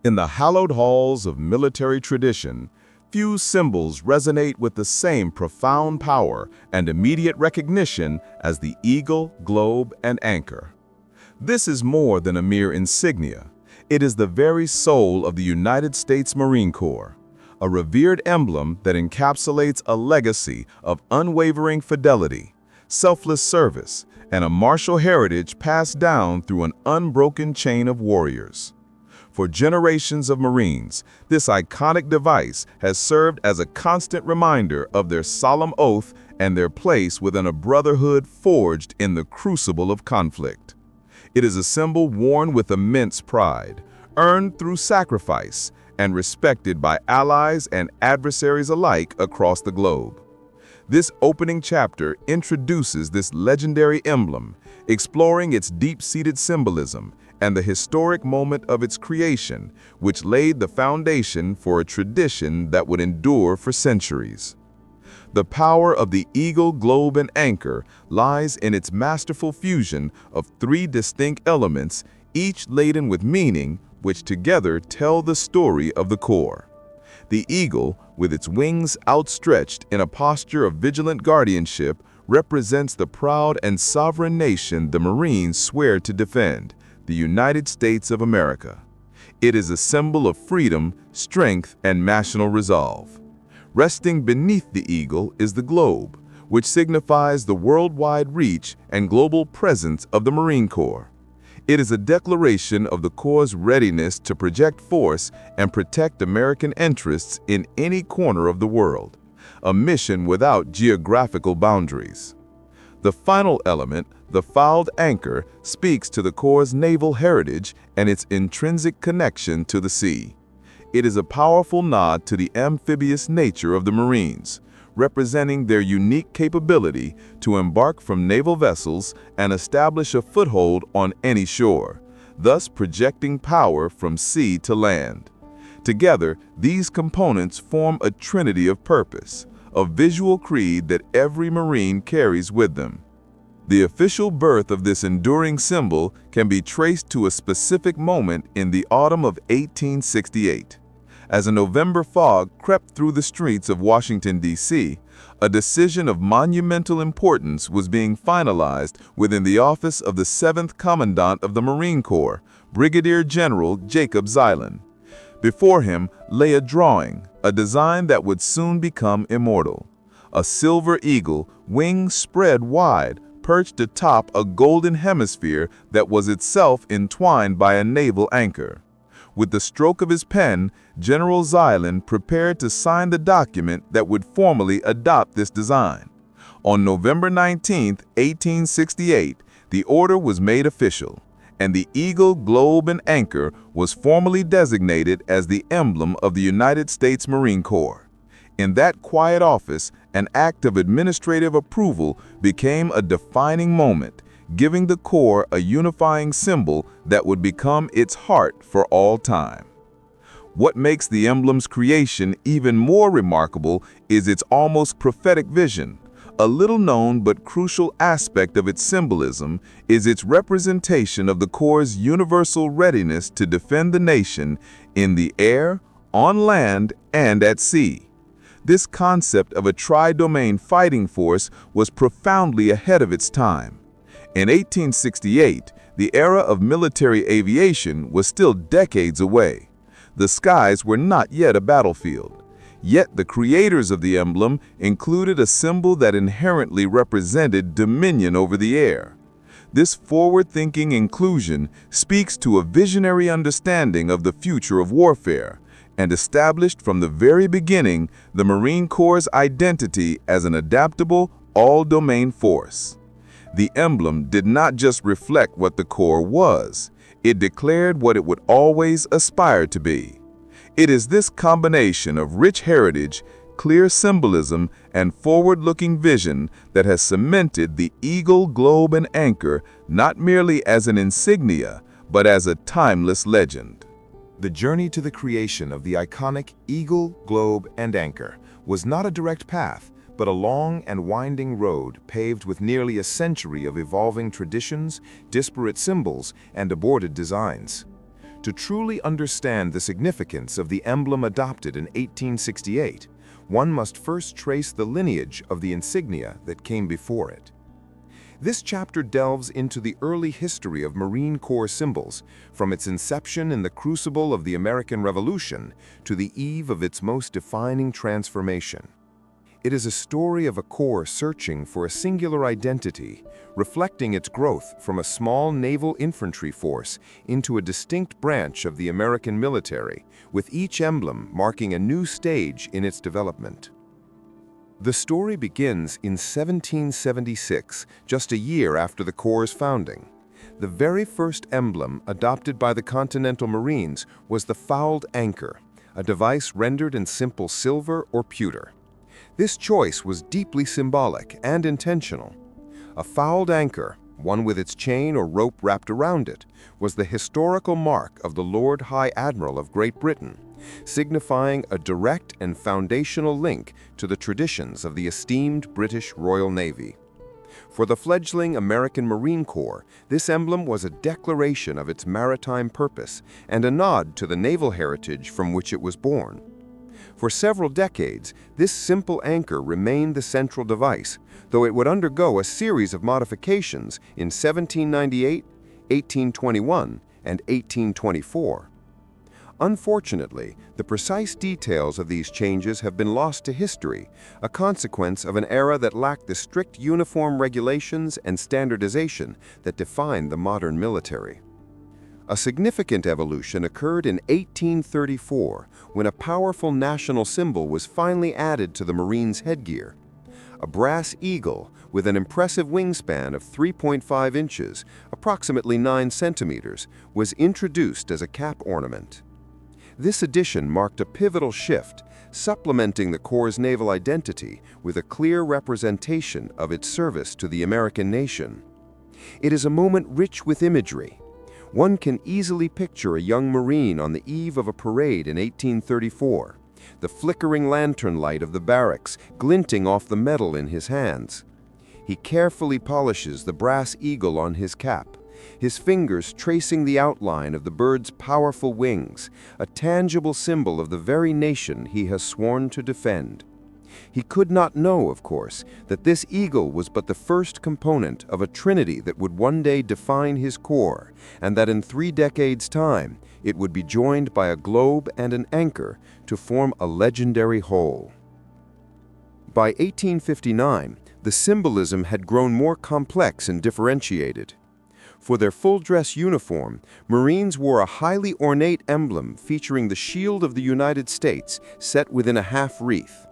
In the hallowed halls of military tradition, few symbols resonate with the same profound power and immediate recognition as the eagle, globe, and anchor. This is more than a mere insignia. It is the very soul of the United States Marine Corps, a revered emblem that encapsulates a legacy of unwavering fidelity, selfless service, and a martial heritage passed down through an unbroken chain of warriors. For generations of Marines, this iconic device has served as a constant reminder of their solemn oath and their place within a brotherhood forged in the crucible of conflict. It is a symbol worn with immense pride, earned through sacrifice, and respected by allies and adversaries alike across the globe. This opening chapter introduces this legendary emblem, exploring its deep-seated symbolism and the historic moment of its creation, which laid the foundation for a tradition that would endure for centuries. The power of the eagle, globe, and anchor lies in its masterful fusion of three distinct elements, each laden with meaning, which together tell the story of the Corps. The eagle, with its wings outstretched in a posture of vigilant guardianship, represents the proud and sovereign nation the Marines swear to defend, the United States of America. It is a symbol of freedom, strength, and national resolve. Resting beneath the eagle is the globe, which signifies the worldwide reach and global presence of the Marine Corps. It is a declaration of the Corps' readiness to project force and protect American interests in any corner of the world, a mission without geographical boundaries. The final element, the fouled anchor, speaks to the Corps' naval heritage and its intrinsic connection to the sea. It is a powerful nod to the amphibious nature of the Marines, representing their unique capability to embark from naval vessels and establish a foothold on any shore, thus projecting power from sea to land. Together, these components form a trinity of purpose, a visual creed that every Marine carries with them. The official birth of this enduring symbol can be traced to a specific moment in the autumn of 1868. As a November fog crept through the streets of Washington, D.C., a decision of monumental importance was being finalized within the office of the 7th Commandant of the Marine Corps, Brigadier General Jacob Zeilin. Before him lay a drawing, a design that would soon become immortal. A silver eagle, wings spread wide, perched atop a golden hemisphere that was itself entwined by a naval anchor. With the stroke of his pen, General Zeilin prepared to sign the document that would formally adopt this design. On November 19, 1868, the order was made official, and the eagle, globe, and anchor was formally designated as the emblem of the United States Marine Corps. In that quiet office, an act of administrative approval became a defining moment, giving the Corps a unifying symbol that would become its heart for all time. What makes the emblem's creation even more remarkable is its almost prophetic vision. A little-known but crucial aspect of its symbolism is its representation of the Corps' universal readiness to defend the nation in the air, on land, and at sea. This concept of a tri-domain fighting force was profoundly ahead of its time. In 1868, the era of military aviation was still decades away. The skies were not yet a battlefield. Yet the creators of the emblem included a symbol that inherently represented dominion over the air. This forward-thinking inclusion speaks to a visionary understanding of the future of warfare, and established from the very beginning the Marine Corps' identity as an adaptable, all-domain force. The emblem did not just reflect what the Corps was, it declared what it would always aspire to be. It is this combination of rich heritage, clear symbolism, and forward-looking vision that has cemented the eagle, globe, and anchor not merely as an insignia, but as a timeless legend. The journey to the creation of the iconic eagle, globe, and anchor was not a direct path, but a long and winding road paved with nearly a century of evolving traditions, disparate symbols, and aborted designs. To truly understand the significance of the emblem adopted in 1868, one must first trace the lineage of the insignia that came before it. This chapter delves into the early history of Marine Corps symbols, from its inception in the crucible of the American Revolution to the eve of its most defining transformation. It is a story of a corps searching for a singular identity, reflecting its growth from a small naval infantry force into a distinct branch of the American military, with each emblem marking a new stage in its development. The story begins in 1776, just a year after the Corps' founding. The very first emblem adopted by the Continental Marines was the fouled anchor, a device rendered in simple silver or pewter. This choice was deeply symbolic and intentional. A fouled anchor, one with its chain or rope wrapped around it, was the historical mark of the Lord High Admiral of Great Britain, signifying a direct and foundational link to the traditions of the esteemed British Royal Navy. For the fledgling American Marine Corps, this emblem was a declaration of its maritime purpose and a nod to the naval heritage from which it was born. For several decades, this simple anchor remained the central device, though it would undergo a series of modifications in 1798, 1821, and 1824. Unfortunately, the precise details of these changes have been lost to history, a consequence of an era that lacked the strict uniform regulations and standardization that defined the modern military. A significant evolution occurred in 1834, when a powerful national symbol was finally added to the Marines' headgear. A brass eagle with an impressive wingspan of 3.5 inches, approximately 9 centimeters, was introduced as a cap ornament. This addition marked a pivotal shift, supplementing the Corps' naval identity with a clear representation of its service to the American nation. It is a moment rich with imagery. One can easily picture a young Marine on the eve of a parade in 1834, the flickering lantern light of the barracks glinting off the metal in his hands. He carefully polishes the brass eagle on his cap, his fingers tracing the outline of the bird's powerful wings, a tangible symbol of the very nation he has sworn to defend. He could not know, of course, that this eagle was but the first component of a trinity that would one day define his corps, and that in 3 decades' time it would be joined by a globe and an anchor to form a legendary whole. By 1859, the symbolism had grown more complex and differentiated. For their full-dress uniform, Marines wore a highly ornate emblem featuring the shield of the United States set within a half-wreath.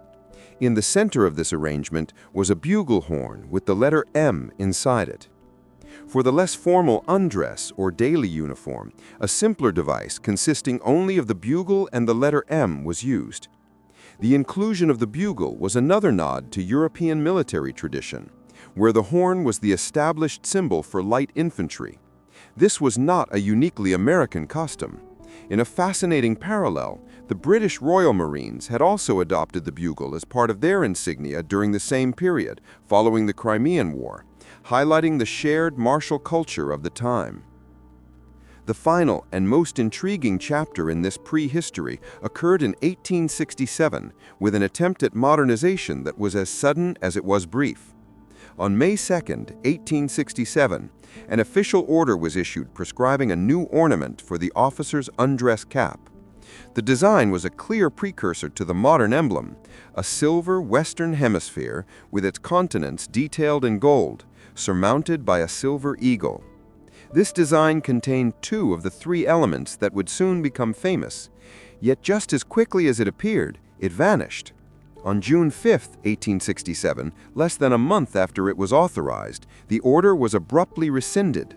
In the center of this arrangement was a bugle horn with the letter M inside it. For the less formal undress or daily uniform, a simpler device consisting only of the bugle and the letter M was used. The inclusion of the bugle was another nod to European military tradition, where the horn was the established symbol for light infantry. This was not a uniquely American custom. In a fascinating parallel, the British Royal Marines had also adopted the bugle as part of their insignia during the same period, following the Crimean War, highlighting the shared martial culture of the time. The final and most intriguing chapter in this prehistory occurred in 1867 with an attempt at modernization that was as sudden as it was brief. On May 2, 1867, an official order was issued prescribing a new ornament for the officer's undress cap. The design was a clear precursor to the modern emblem, a silver Western hemisphere with its continents detailed in gold, surmounted by a silver eagle. This design contained 2 of the 3 elements that would soon become famous, yet just as quickly as it appeared, it vanished. On June 5, 1867, less than a month after it was authorized, the order was abruptly rescinded.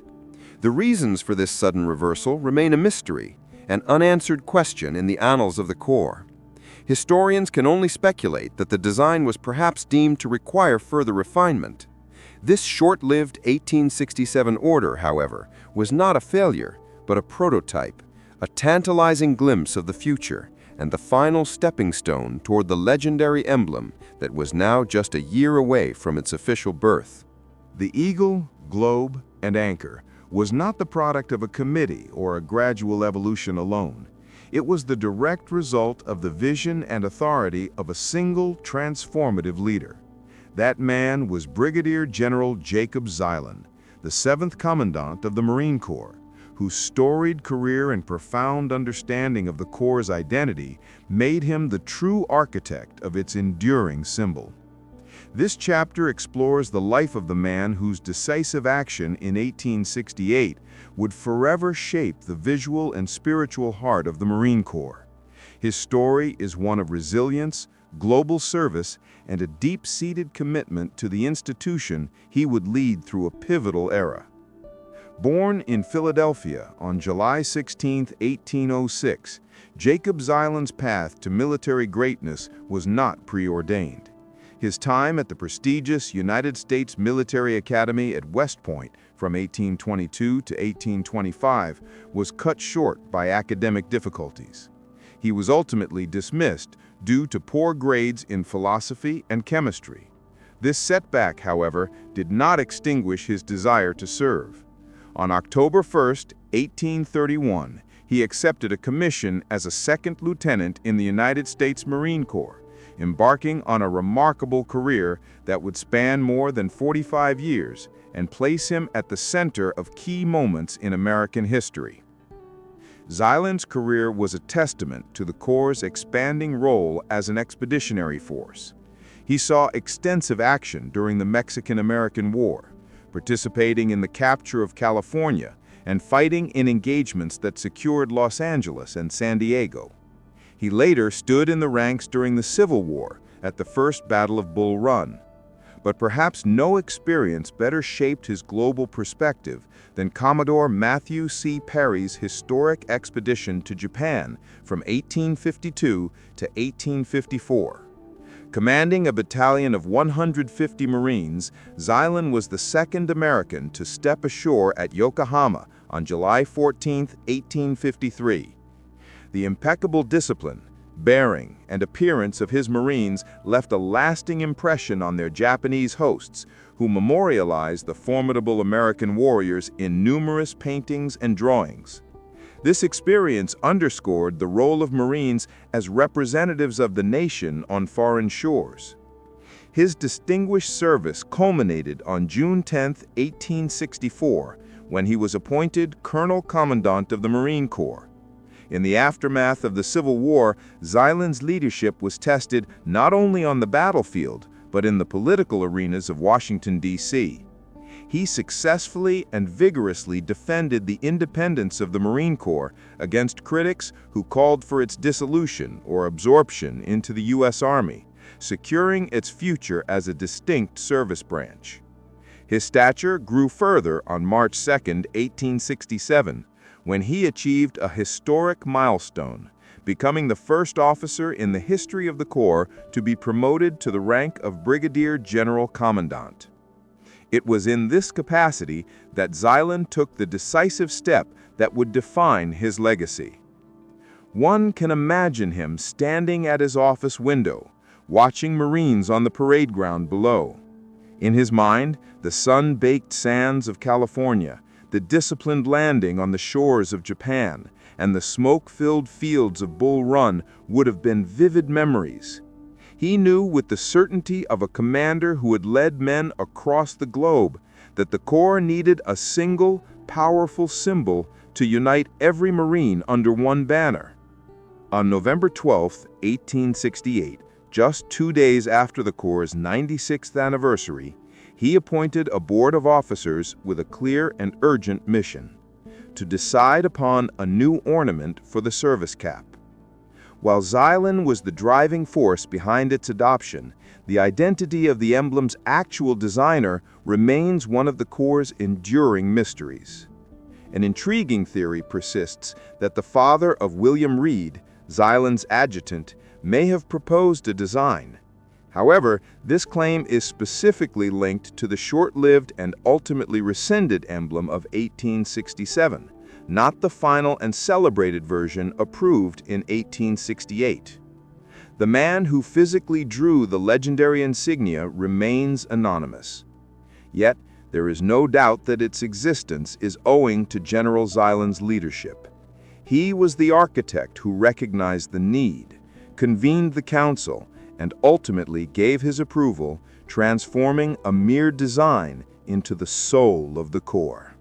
The reasons for this sudden reversal remain a mystery, an unanswered question in the annals of the Corps. Historians can only speculate that the design was perhaps deemed to require further refinement. This short-lived 1867 order, however, was not a failure, but a prototype, a tantalizing glimpse of the future, and the final stepping stone toward the legendary emblem that was now just a year away from its official birth. The eagle, globe, and anchor was not the product of a committee or a gradual evolution alone. It was the direct result of the vision and authority of a single transformative leader. That man was Brigadier General Jacob Zeilin, the 7th Commandant of the Marine Corps, whose storied career and profound understanding of the Corps' identity made him the true architect of its enduring symbol. This chapter explores the life of the man whose decisive action in 1868 would forever shape the visual and spiritual heart of the Marine Corps. His story is one of resilience, global service, and a deep-seated commitment to the institution he would lead through a pivotal era. Born in Philadelphia on July 16, 1806, Jacob Zeilin's path to military greatness was not preordained. His time at the prestigious United States Military Academy at West Point from 1822 to 1825 was cut short by academic difficulties. He was ultimately dismissed due to poor grades in philosophy and chemistry. This setback, however, did not extinguish his desire to serve. On October 1, 1831, he accepted a commission as a second lieutenant in the United States Marine Corps, embarking on a remarkable career that would span more than 45 years and place him at the center of key moments in American history. Zeilin's career was a testament to the Corps' expanding role as an expeditionary force. He saw extensive action during the Mexican-American War, participating in the capture of California and fighting in engagements that secured Los Angeles and San Diego. He later stood in the ranks during the Civil War at the First Battle of Bull Run. But perhaps no experience better shaped his global perspective than Commodore Matthew C. Perry's historic expedition to Japan from 1852 to 1854. Commanding a battalion of 150 Marines, Zeilin was the second American to step ashore at Yokohama on July 14, 1853. The impeccable discipline, bearing, and appearance of his Marines left a lasting impression on their Japanese hosts, who memorialized the formidable American warriors in numerous paintings and drawings. This experience underscored the role of Marines as representatives of the nation on foreign shores. His distinguished service culminated on June 10, 1864, when he was appointed Colonel Commandant of the Marine Corps. In the aftermath of the Civil War, Zeilin's leadership was tested not only on the battlefield, but in the political arenas of Washington, D.C. He successfully and vigorously defended the independence of the Marine Corps against critics who called for its dissolution or absorption into the U.S. Army, securing its future as a distinct service branch. His stature grew further on March 2, 1867, when he achieved a historic milestone, becoming the first officer in the history of the Corps to be promoted to the rank of Brigadier General Commandant. It was in this capacity that Zeilin took the decisive step that would define his legacy. One can imagine him standing at his office window, watching Marines on the parade ground below. In his mind, the sun-baked sands of California, the disciplined landing on the shores of Japan, and the smoke-filled fields of Bull Run would have been vivid memories. He knew with the certainty of a commander who had led men across the globe that the Corps needed a single, powerful symbol to unite every Marine under one banner. On November 12, 1868, just 2 days after the Corps' 96th anniversary, he appointed a board of officers with a clear and urgent mission: to decide upon a new ornament for the service cap. While Zeilin was the driving force behind its adoption, the identity of the emblem's actual designer remains one of the Corps' enduring mysteries. An intriguing theory persists that the father of William Reed, Zeilin's adjutant, may have proposed a design. However, this claim is specifically linked to the short-lived and ultimately rescinded emblem of 1867, not the final and celebrated version approved in 1868. The man who physically drew the legendary insignia remains anonymous. Yet, There is no doubt that its existence is owing to General Zeilin's leadership. He was the architect who recognized the need, convened the council, and ultimately gave his approval, transforming a mere design into the soul of the Corps.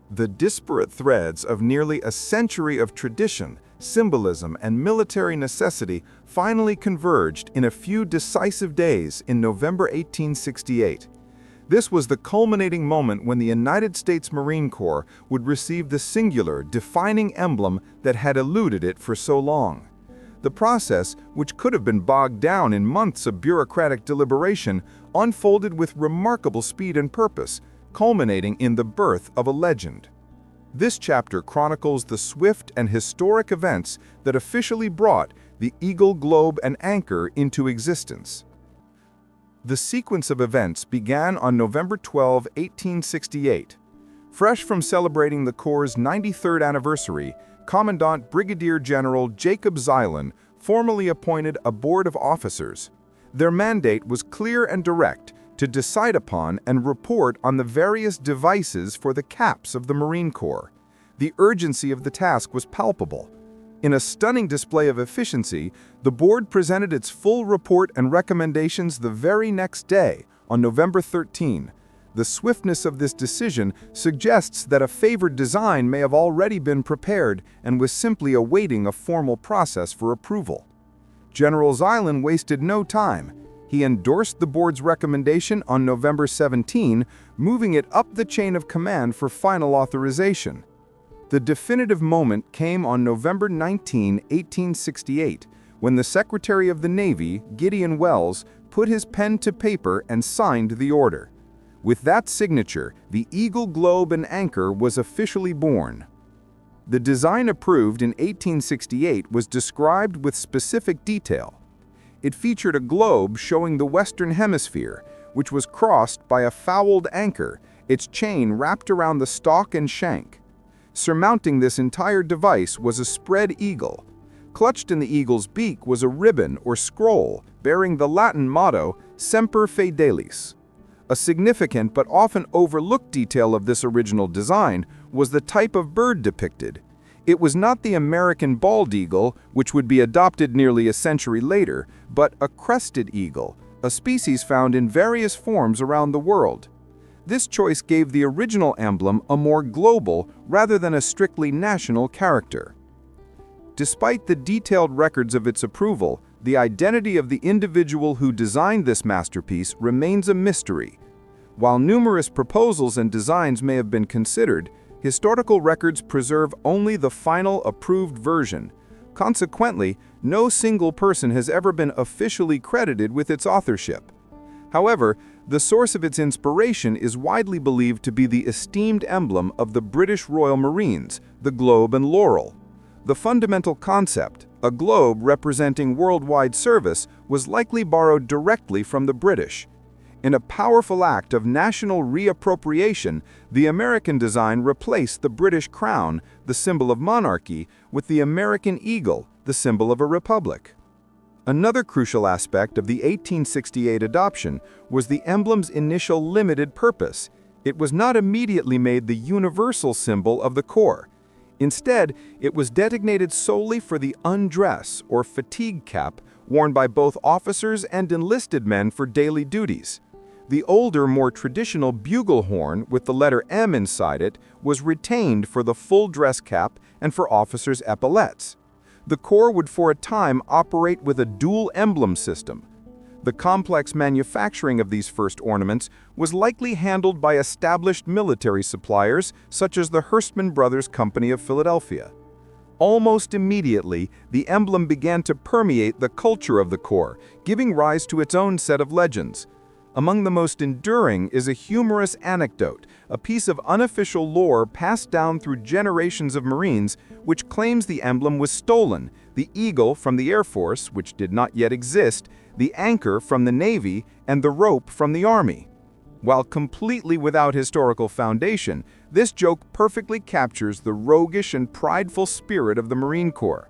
The disparate threads of nearly a century of tradition, symbolism, and military necessity finally converged in a few decisive days in November 1868. This was the culminating moment when the United States Marine Corps would receive the singular, defining emblem that had eluded it for so long. The process, which could have been bogged down in months of bureaucratic deliberation, unfolded with remarkable speed and purpose, culminating in the birth of a legend. This chapter chronicles the swift and historic events that officially brought the Eagle, Globe, and Anchor into existence. The sequence of events began on November 12, 1868. Fresh from celebrating the Corps' 93rd anniversary, Commandant Brigadier General Jacob Zeilin formally appointed a board of officers. Their mandate was clear and direct: to decide upon and report on the various devices for the caps of the Marine Corps. The urgency of the task was palpable. In a stunning display of efficiency, the board presented its full report and recommendations the very next day, on November 13. The swiftness of this decision suggests that a favored design may have already been prepared and was simply awaiting a formal process for approval. General Zeilin wasted no time. He endorsed the board's recommendation on November 17, moving it up the chain of command for final authorization. The definitive moment came on November 19, 1868, when the Secretary of the Navy, Gideon Welles, put his pen to paper and signed the order. With that signature, the Eagle, Globe, and Anchor was officially born. The design approved in 1868 was described with specific detail. It featured a globe showing the Western Hemisphere, which was crossed by a fouled anchor, its chain wrapped around the stalk and shank. Surmounting this entire device was a spread eagle. Clutched in the eagle's beak was a ribbon or scroll bearing the Latin motto, Semper Fidelis. A significant but often overlooked detail of this original design was the type of bird depicted. It was not the American bald eagle, which would be adopted nearly a century later, but a crested eagle, a species found in various forms around the world. This choice gave the original emblem a more global rather than a strictly national character. Despite the detailed records of its approval, the identity of the individual who designed this masterpiece remains a mystery. While numerous proposals and designs may have been considered, historical records preserve only the final approved version. Consequently, no single person has ever been officially credited with its authorship. However, the source of its inspiration is widely believed to be the esteemed emblem of the British Royal Marines, the globe and laurel. The fundamental concept, a globe representing worldwide service, was likely borrowed directly from the British. In a powerful act of national reappropriation, the American design replaced the British crown, the symbol of monarchy, with the American eagle, the symbol of a republic. Another crucial aspect of the 1868 adoption was the emblem's initial limited purpose. It was not immediately made the universal symbol of the Corps. Instead, it was designated solely for the undress or fatigue cap worn by both officers and enlisted men for daily duties. The older, more traditional bugle horn with the letter M inside it was retained for the full dress cap and for officers' epaulettes. The Corps would for a time operate with a dual emblem system. The complex manufacturing of these first ornaments was likely handled by established military suppliers such as the Hurstman Brothers Company of Philadelphia. Almost immediately, the emblem began to permeate the culture of the Corps, giving rise to its own set of legends. Among the most enduring is a humorous anecdote, a piece of unofficial lore passed down through generations of Marines, which claims the emblem was stolen: the eagle from the Air Force, which did not yet exist, the anchor from the Navy, and the rope from the Army. While completely without historical foundation, this joke perfectly captures the roguish and prideful spirit of the Marine Corps.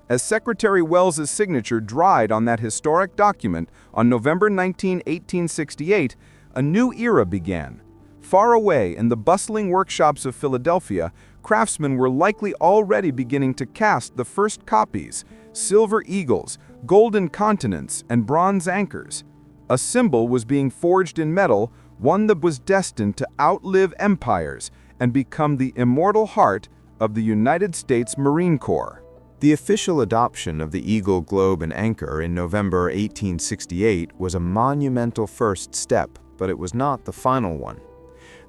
As Secretary Welles's signature dried on that historic document on November 19, 1868, a new era began. Far away in the bustling workshops of Philadelphia, craftsmen were likely already beginning to cast the first copies: silver eagles, golden continents, and bronze anchors. A symbol was being forged in metal, one that was destined to outlive empires and become the immortal heart of the United States Marine Corps. The official adoption of the eagle, globe, and anchor in November 1868 was a monumental first step, but it was not the final one.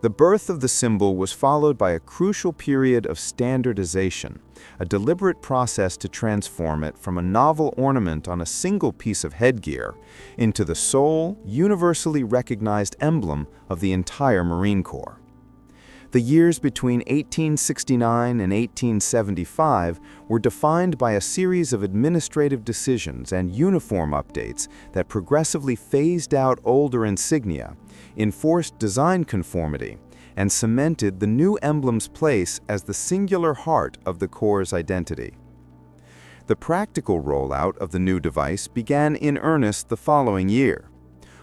The birth of the symbol was followed by a crucial period of standardization, a deliberate process to transform it from a novel ornament on a single piece of headgear into the sole, universally recognized emblem of the entire Marine Corps. The years between 1869 and 1875 were defined by a series of administrative decisions and uniform updates that progressively phased out older insignia, enforced design conformity, and cemented the new emblem's place as the singular heart of the Corps' identity. The practical rollout of the new device began in earnest the following year.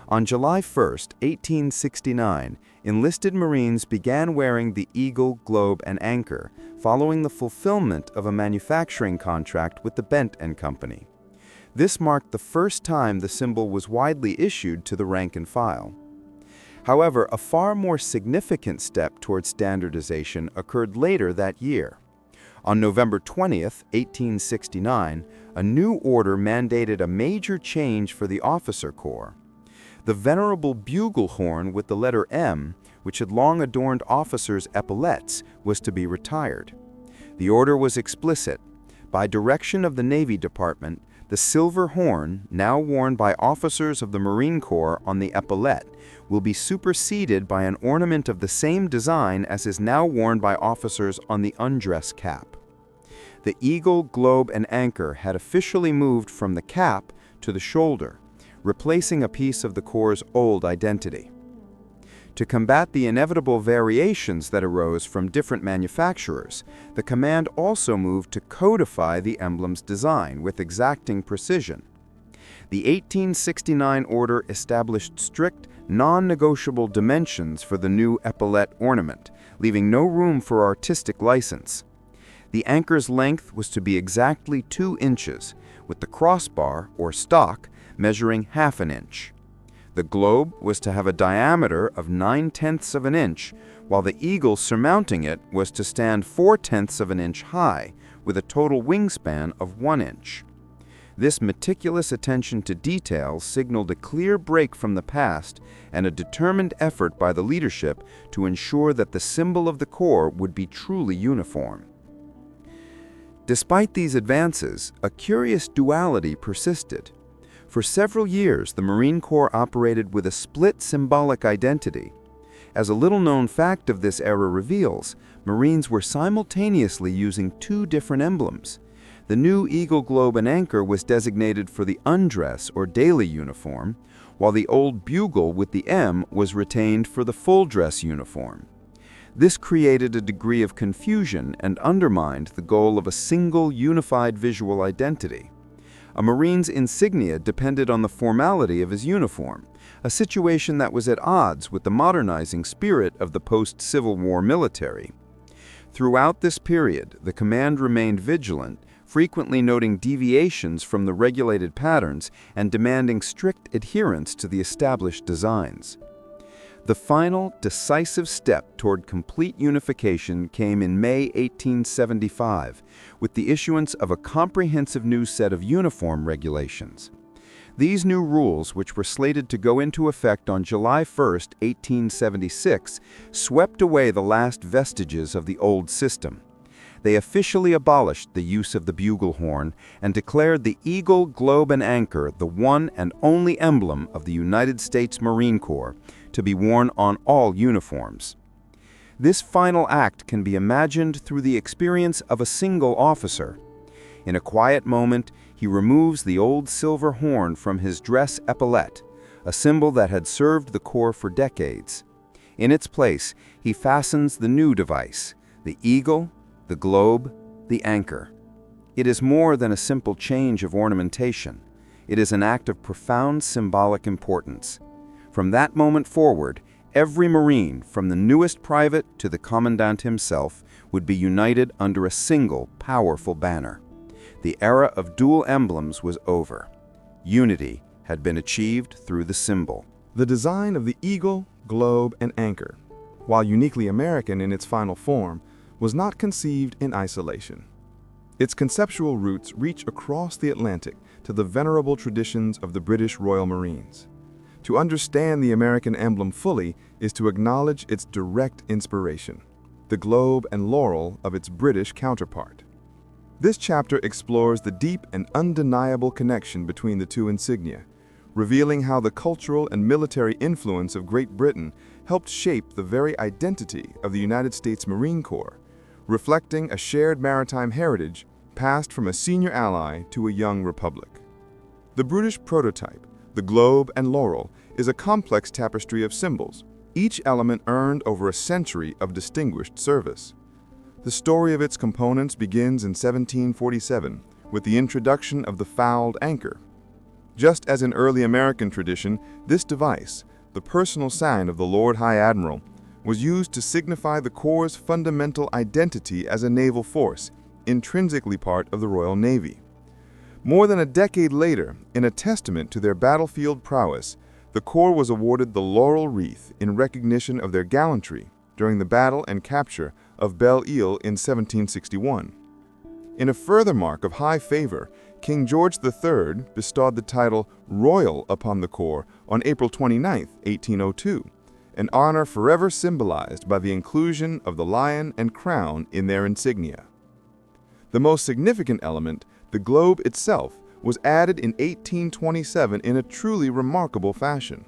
On July 1, 1869, enlisted Marines began wearing the eagle, globe, and anchor, following the fulfillment of a manufacturing contract with the Bent & Company. This marked the first time the symbol was widely issued to the rank and file. However, a far more significant step toward standardization occurred later that year. On November 20, 1869, a new order mandated a major change for the officer corps. The venerable bugle horn with the letter M, which had long adorned officers' epaulettes, was to be retired. The order was explicit. By direction of the Navy Department, the silver horn, now worn by officers of the Marine Corps on the epaulette, will be superseded by an ornament of the same design as is now worn by officers on the undress cap. The eagle, globe, and anchor had officially moved from the cap to the shoulder, replacing a piece of the Corps' old identity. To combat the inevitable variations that arose from different manufacturers, the command also moved to codify the emblem's design with exacting precision. The 1869 order established strict, non-negotiable dimensions for the new epaulette ornament, leaving no room for artistic license. The anchor's length was to be exactly 2 inches, with the crossbar, or stock, measuring ½ an inch. The globe was to have a diameter of 9/10 of an inch, while the eagle surmounting it was to stand 4/10 of an inch high, with a total wingspan of 1 inch. This meticulous attention to detail signaled a clear break from the past and a determined effort by the leadership to ensure that the symbol of the Corps would be truly uniform. Despite these advances, a curious duality persisted. For several years, the Marine Corps operated with a split symbolic identity. As a little-known fact of this era reveals, Marines were simultaneously using 2 different emblems. The new eagle, globe, and anchor was designated for the undress or daily uniform, while the old bugle with the M was retained for the full-dress uniform. This created a degree of confusion and undermined the goal of a single, unified visual identity. A Marine's insignia depended on the formality of his uniform, a situation that was at odds with the modernizing spirit of the post-Civil War military. Throughout this period, the command remained vigilant, frequently noting deviations from the regulated patterns and demanding strict adherence to the established designs. The final, decisive step toward complete unification came in May 1875, with the issuance of a comprehensive new set of uniform regulations. These new rules, which were slated to go into effect on July 1, 1876, swept away the last vestiges of the old system. They officially abolished the use of the bugle horn and declared the eagle, globe, and anchor the one and only emblem of the United States Marine Corps, to be worn on all uniforms. This final act can be imagined through the experience of a single officer. In a quiet moment, he removes the old silver horn from his dress epaulette, a symbol that had served the Corps for decades. In its place, he fastens the new device, the eagle, the globe, the anchor. It is more than a simple change of ornamentation. It is an act of profound symbolic importance. From that moment forward, Every Marine, from the newest private to the commandant himself, would be united under a single, powerful banner. The era of dual emblems was over. Unity had been achieved through the symbol. The design of the eagle, globe, and anchor, while uniquely American in its final form, was not conceived in isolation. Its conceptual roots reach across the Atlantic to the venerable traditions of the British Royal Marines. To understand the American emblem fully is to acknowledge its direct inspiration, the globe and laurel of its British counterpart. This chapter explores the deep and undeniable connection between the two insignia, revealing how the cultural and military influence of Great Britain helped shape the very identity of the United States Marine Corps, reflecting a shared maritime heritage passed from a senior ally to a young republic. The British prototype, the globe and laurel, is a complex tapestry of symbols, each element earned over a century of distinguished service. The story of its components begins in 1747 with the introduction of the fouled anchor. Just as in early American tradition, this device, the personal sign of the Lord High Admiral, was used to signify the Corps' fundamental identity as a naval force, intrinsically part of the Royal Navy. More than a decade later, in a testament to their battlefield prowess, the Corps was awarded the laurel wreath in recognition of their gallantry during the battle and capture of Belle Isle in 1761. In a further mark of high favor, King George III bestowed the title Royal upon the Corps on April 29, 1802, an honor forever symbolized by the inclusion of the lion and crown in their insignia. The most significant element, the globe itself, was added in 1827 in a truly remarkable fashion.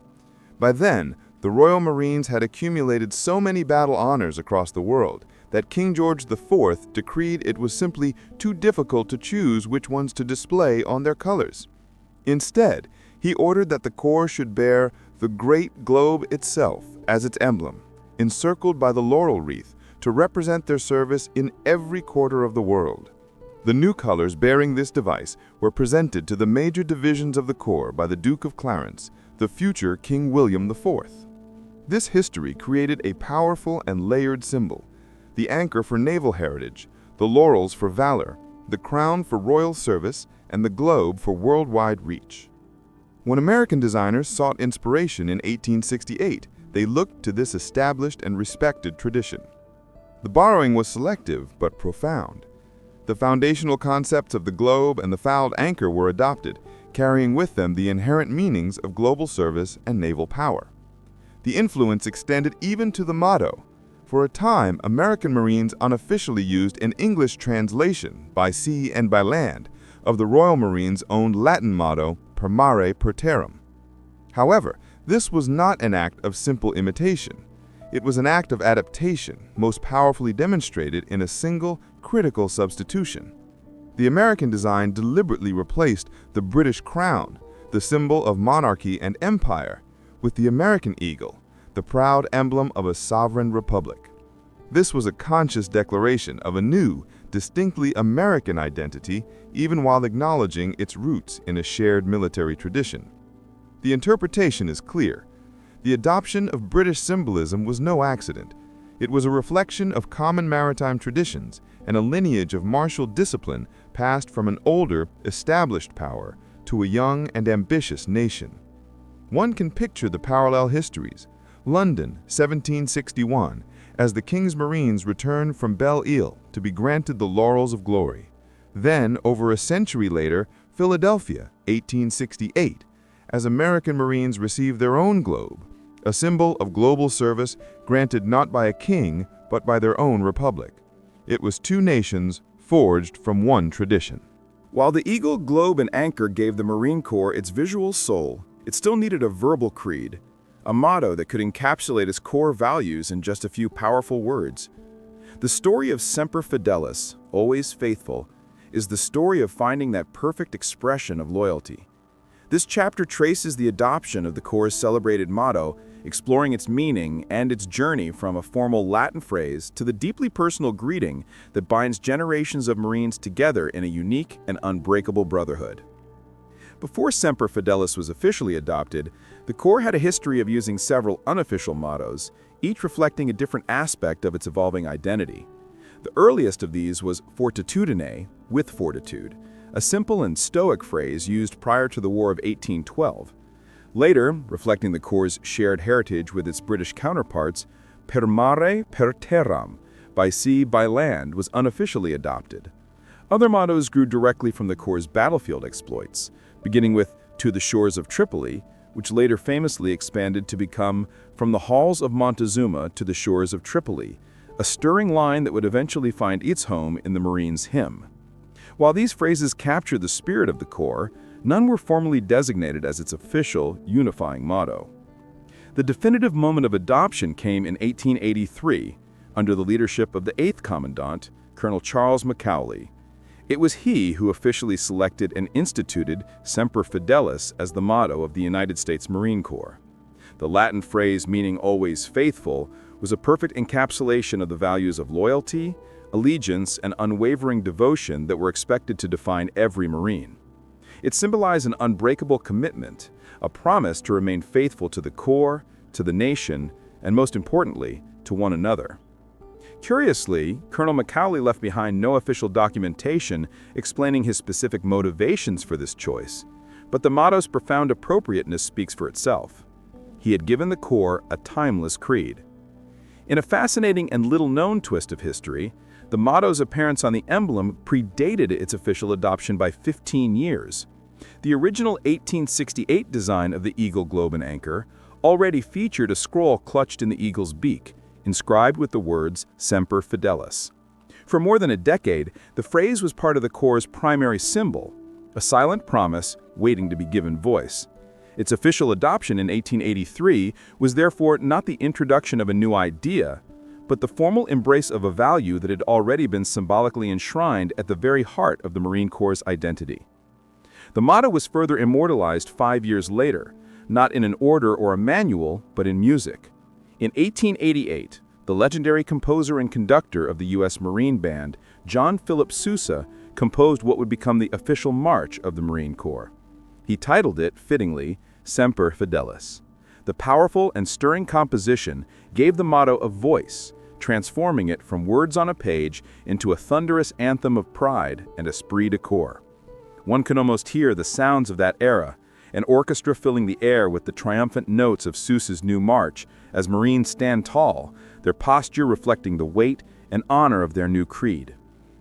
By then, the Royal Marines had accumulated so many battle honors across the world that King George IV decreed it was simply too difficult to choose which ones to display on their colors. Instead, he ordered that the Corps should bear the great globe itself as its emblem, encircled by the laurel wreath, to represent their service in every quarter of the world. The new colors bearing this device were presented to the major divisions of the Corps by the Duke of Clarence, the future King William IV. This history created a powerful and layered symbol: the anchor for naval heritage, the laurels for valor, the crown for royal service, and the globe for worldwide reach. When American designers sought inspiration in 1868, they looked to this established and respected tradition. The borrowing was selective but profound. The foundational concepts of the globe and the fouled anchor were adopted, carrying with them the inherent meanings of global service and naval power. The influence extended even to the motto. For a time, American Marines unofficially used an English translation, by sea and by land, of the Royal Marines' own Latin motto, per mare per terram. However, this was not an act of simple imitation. It was an act of adaptation, most powerfully demonstrated in a single, critical substitution. The American design deliberately replaced the British crown, the symbol of monarchy and empire, with the American eagle, the proud emblem of a sovereign republic. This was a conscious declaration of a new, distinctly American identity, even while acknowledging its roots in a shared military tradition. The interpretation is clear. The adoption of British symbolism was no accident. It was a reflection of common maritime traditions and a lineage of martial discipline passed from an older, established power to a young and ambitious nation. One can picture the parallel histories. London, 1761, as the King's Marines returned from Belle Isle to be granted the laurels of glory. Then, over a century later, Philadelphia, 1868, as American Marines received their own globe, a symbol of global service granted not by a king, but by their own republic. It was two nations forged from one tradition. While the eagle, globe, and anchor gave the Marine Corps its visual soul, it still needed a verbal creed, a motto that could encapsulate its core values in just a few powerful words. The story of Semper Fidelis, always faithful, is the story of finding that perfect expression of loyalty. This chapter traces the adoption of the Corps' celebrated motto, exploring its meaning and its journey from a formal Latin phrase to the deeply personal greeting that binds generations of Marines together in a unique and unbreakable brotherhood. Before Semper Fidelis was officially adopted, the Corps had a history of using several unofficial mottos, each reflecting a different aspect of its evolving identity. The earliest of these was Fortitudine, with fortitude, a simple and stoic phrase used prior to the War of 1812. Later, reflecting the Corps' shared heritage with its British counterparts, Per mare per terram, by sea, by land, was unofficially adopted. Other mottos grew directly from the Corps' battlefield exploits, beginning with To the Shores of Tripoli, which later famously expanded to become From the Halls of Montezuma to the Shores of Tripoli, a stirring line that would eventually find its home in the Marines' hymn. While these phrases capture the spirit of the Corps, none were formally designated as its official, unifying motto. The definitive moment of adoption came in 1883, under the leadership of the 8th Commandant, Colonel Charles Macaulay. It was he who officially selected and instituted Semper Fidelis as the motto of the United States Marine Corps. The Latin phrase meaning always faithful was a perfect encapsulation of the values of loyalty, allegiance, and unwavering devotion that were expected to define every Marine. It symbolized an unbreakable commitment, a promise to remain faithful to the Corps, to the nation, and most importantly, to one another. Curiously, Colonel Macaulay left behind no official documentation explaining his specific motivations for this choice, but the motto's profound appropriateness speaks for itself. He had given the Corps a timeless creed. In a fascinating and little-known twist of history, the motto's appearance on the emblem predated its official adoption by 15 years. The original 1868 design of the eagle, globe, and anchor already featured a scroll clutched in the eagle's beak, inscribed with the words Semper Fidelis. For more than a decade, the phrase was part of the Corps' primary symbol, a silent promise waiting to be given voice. Its official adoption in 1883 was therefore not the introduction of a new idea, but the formal embrace of a value that had already been symbolically enshrined at the very heart of the Marine Corps' identity. The motto was further immortalized 5 years later, not in an order or a manual, but in music. In 1888, the legendary composer and conductor of the U.S. Marine Band, John Philip Sousa, composed what would become the official march of the Marine Corps. He titled it, fittingly, Semper Fidelis. The powerful and stirring composition gave the motto a voice, transforming it from words on a page into a thunderous anthem of pride and esprit de corps. One can almost hear the sounds of that era, an orchestra filling the air with the triumphant notes of Sousa's new march as Marines stand tall, their posture reflecting the weight and honor of their new creed.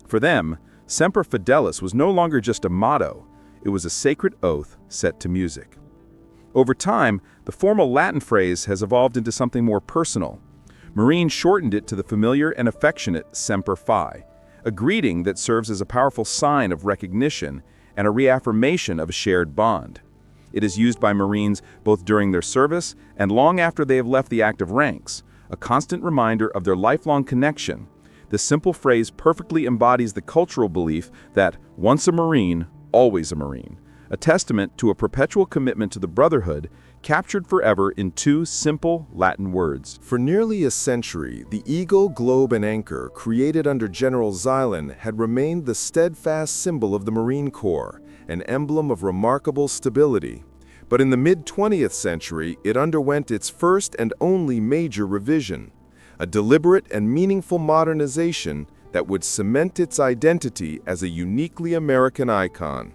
For them, Semper Fidelis was no longer just a motto, it was a sacred oath set to music. Over time, the formal Latin phrase has evolved into something more personal. Marines shortened it to the familiar and affectionate Semper Fi, a greeting that serves as a powerful sign of recognition and a reaffirmation of a shared bond. It is used by Marines both during their service and long after they have left the active ranks, a constant reminder of their lifelong connection. The simple phrase perfectly embodies the cultural belief that once a Marine, always a Marine, a testament to a perpetual commitment to the brotherhood captured forever in 2 simple Latin words. For nearly a century, the eagle, globe, and anchor, created under General Zeilin, had remained the steadfast symbol of the Marine Corps, an emblem of remarkable stability. But in the mid-20th century, it underwent its first and only major revision, a deliberate and meaningful modernization that would cement its identity as a uniquely American icon.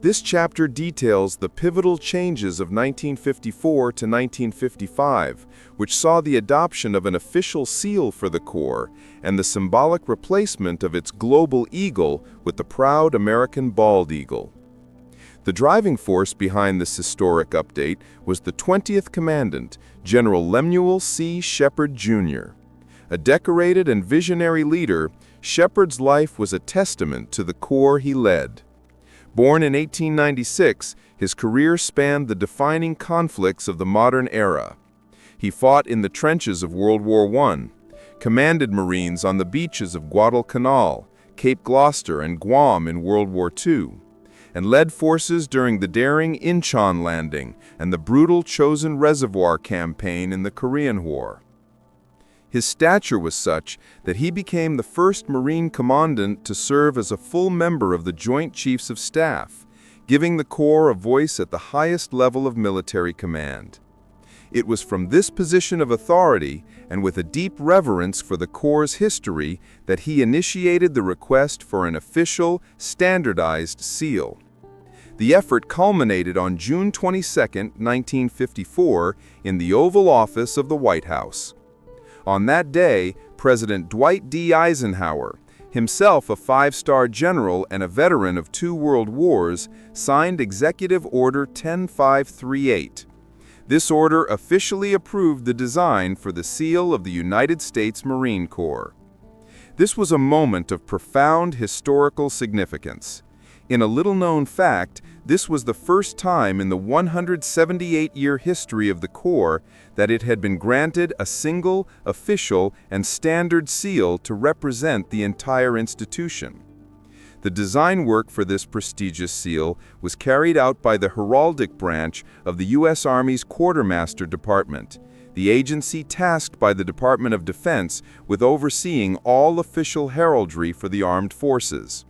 This chapter details the pivotal changes of 1954 to 1955, which saw the adoption of an official seal for the Corps and the symbolic replacement of its global eagle with the proud American bald eagle. The driving force behind this historic update was the 20th Commandant, General Lemuel C. Shepard, Jr. A decorated and visionary leader, Shepard's life was a testament to the Corps he led. Born in 1896, his career spanned the defining conflicts of the modern era. He fought in the trenches of World War I, commanded Marines on the beaches of Guadalcanal, Cape Gloucester, and Guam in World War II, and led forces during the daring Incheon landing and the brutal Chosin Reservoir campaign in the Korean War. His stature was such that he became the first Marine commandant to serve as a full member of the Joint Chiefs of Staff, giving the Corps a voice at the highest level of military command. It was from this position of authority, and with a deep reverence for the Corps' history, that he initiated the request for an official, standardized seal. The effort culminated on June 22, 1954, in the Oval Office of the White House. On that day, President Dwight D. Eisenhower, himself a five-star general and a veteran of 2 world wars, signed Executive Order 10538. This order officially approved the design for the seal of the United States Marine Corps. This was a moment of profound historical significance. In a little-known fact, this was the first time in the 178-year history of the Corps that it had been granted a single, official, and standard seal to represent the entire institution. The design work for this prestigious seal was carried out by the heraldic branch of the U.S. Army's Quartermaster Department, the agency tasked by the Department of Defense with overseeing all official heraldry for the armed forces.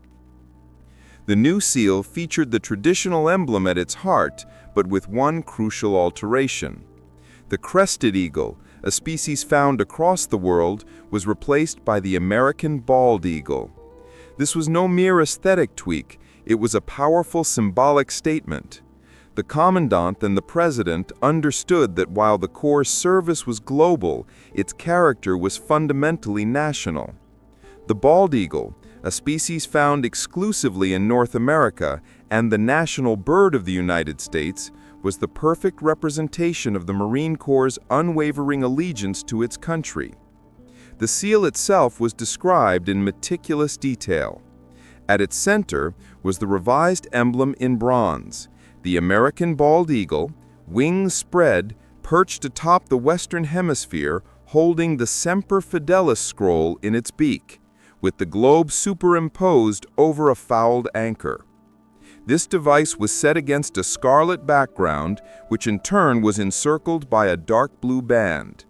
The new seal featured the traditional emblem at its heart, but with one crucial alteration. The crested eagle, a species found across the world, was replaced by the American bald eagle. This was no mere aesthetic tweak, it was a powerful symbolic statement. The Commandant and the President understood that while the Corps' service was global, its character was fundamentally national. The bald eagle, a species found exclusively in North America and the national bird of the United States, was the perfect representation of the Marine Corps' unwavering allegiance to its country. The seal itself was described in meticulous detail. At its center was the revised emblem in bronze, the American bald eagle, wings spread, perched atop the Western Hemisphere, holding the Semper Fidelis scroll in its beak, with the globe superimposed over a fouled anchor. This device was set against a scarlet background, which in turn was encircled by a dark blue band.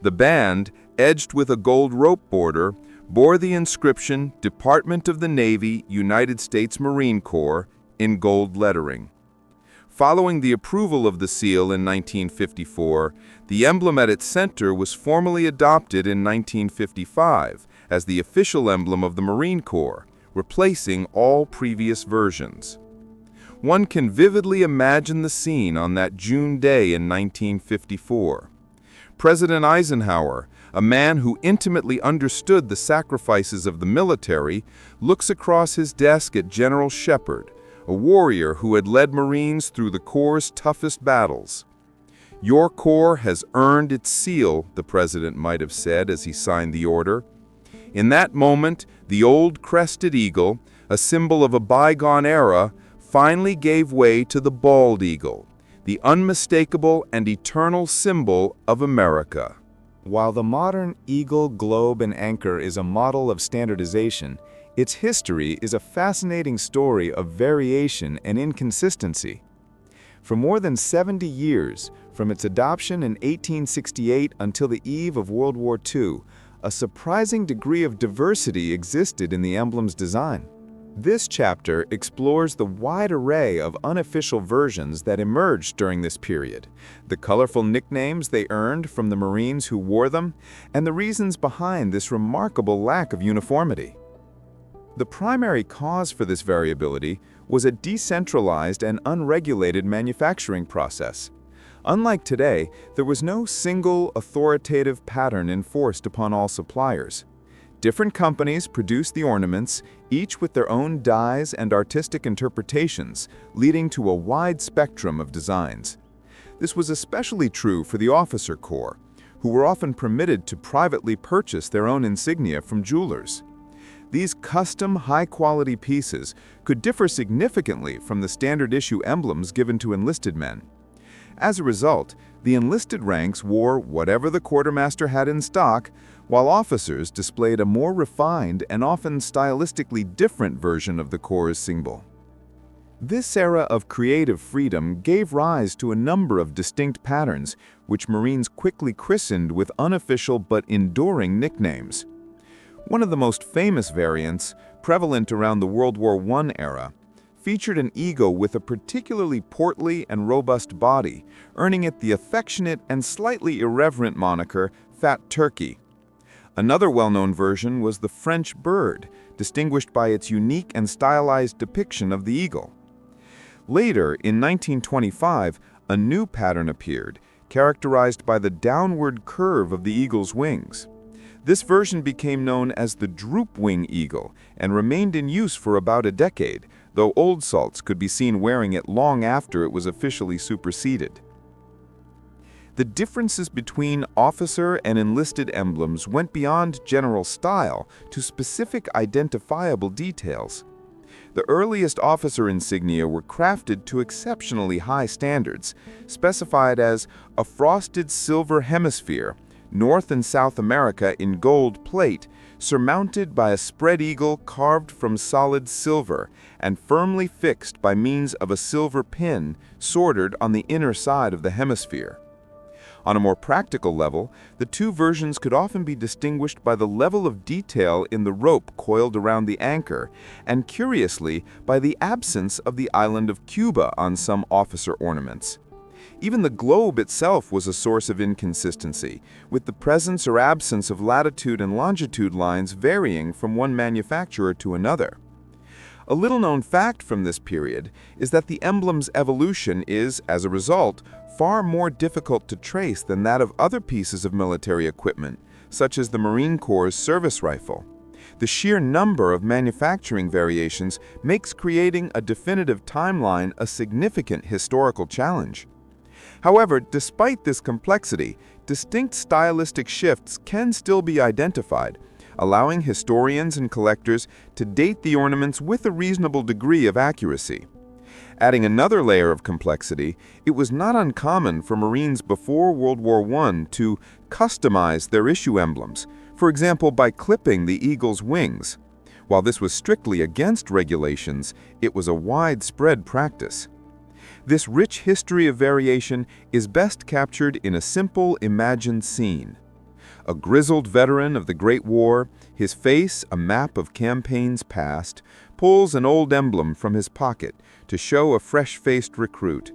The band, edged with a gold rope border, bore the inscription Department of the Navy, United States Marine Corps in gold lettering. Following the approval of the seal in 1954, the emblem at its center was formally adopted in 1955 as the official emblem of the Marine Corps, replacing all previous versions. One can vividly imagine the scene on that June day in 1954. President Eisenhower, a man who intimately understood the sacrifices of the military, looks across his desk at General Shepard, a warrior who had led Marines through the Corps' toughest battles. "Your Corps has earned its seal," the President might have said as he signed the order. In that moment, the old crested eagle, a symbol of a bygone era, finally gave way to the bald eagle, the unmistakable and eternal symbol of America. While the modern eagle, globe, and anchor is a model of standardization, its history is a fascinating story of variation and inconsistency. For more than 70 years, from its adoption in 1868 until the eve of World War II, a surprising degree of diversity existed in the emblem's design. This chapter explores the wide array of unofficial versions that emerged during this period, the colorful nicknames they earned from the Marines who wore them, and the reasons behind this remarkable lack of uniformity. The primary cause for this variability was a decentralized and unregulated manufacturing process. Unlike today, there was no single authoritative pattern enforced upon all suppliers. Different companies produced the ornaments, each with their own dyes and artistic interpretations, leading to a wide spectrum of designs. This was especially true for the officer corps, who were often permitted to privately purchase their own insignia from jewelers. These custom, high-quality pieces could differ significantly from the standard-issue emblems given to enlisted men. As a result, the enlisted ranks wore whatever the quartermaster had in stock, while officers displayed a more refined and often stylistically different version of the Corps' symbol. This era of creative freedom gave rise to a number of distinct patterns, which Marines quickly christened with unofficial but enduring nicknames. One of the most famous variants, prevalent around the World War I era, featured an eagle with a particularly portly and robust body, earning it the affectionate and slightly irreverent moniker Fat Turkey. Another well-known version was the French bird, distinguished by its unique and stylized depiction of the eagle. Later, in 1925, a new pattern appeared, characterized by the downward curve of the eagle's wings. This version became known as the droop-wing eagle and remained in use for about a decade, though old salts could be seen wearing it long after it was officially superseded. The differences between officer and enlisted emblems went beyond general style to specific identifiable details. The earliest officer insignia were crafted to exceptionally high standards, specified as a frosted silver hemisphere, North and South America in gold plate, surmounted by a spread eagle carved from solid silver and firmly fixed by means of a silver pin soldered on the inner side of the hemisphere. On a more practical level, the two versions could often be distinguished by the level of detail in the rope coiled around the anchor, and curiously, by the absence of the island of Cuba on some officer ornaments. Even the globe itself was a source of inconsistency, with the presence or absence of latitude and longitude lines varying from one manufacturer to another. A little-known fact from this period is that the emblem's evolution is, as a result, far more difficult to trace than that of other pieces of military equipment, such as the Marine Corps' service rifle. The sheer number of manufacturing variations makes creating a definitive timeline a significant historical challenge. However, despite this complexity, distinct stylistic shifts can still be identified, allowing historians and collectors to date the ornaments with a reasonable degree of accuracy. Adding another layer of complexity, it was not uncommon for Marines before World War I to customize their issue emblems, for example by clipping the eagle's wings. While this was strictly against regulations, it was a widespread practice. This rich history of variation is best captured in a simple, imagined scene. A grizzled veteran of the Great War, his face a map of campaigns past, pulls an old emblem from his pocket to show a fresh-faced recruit.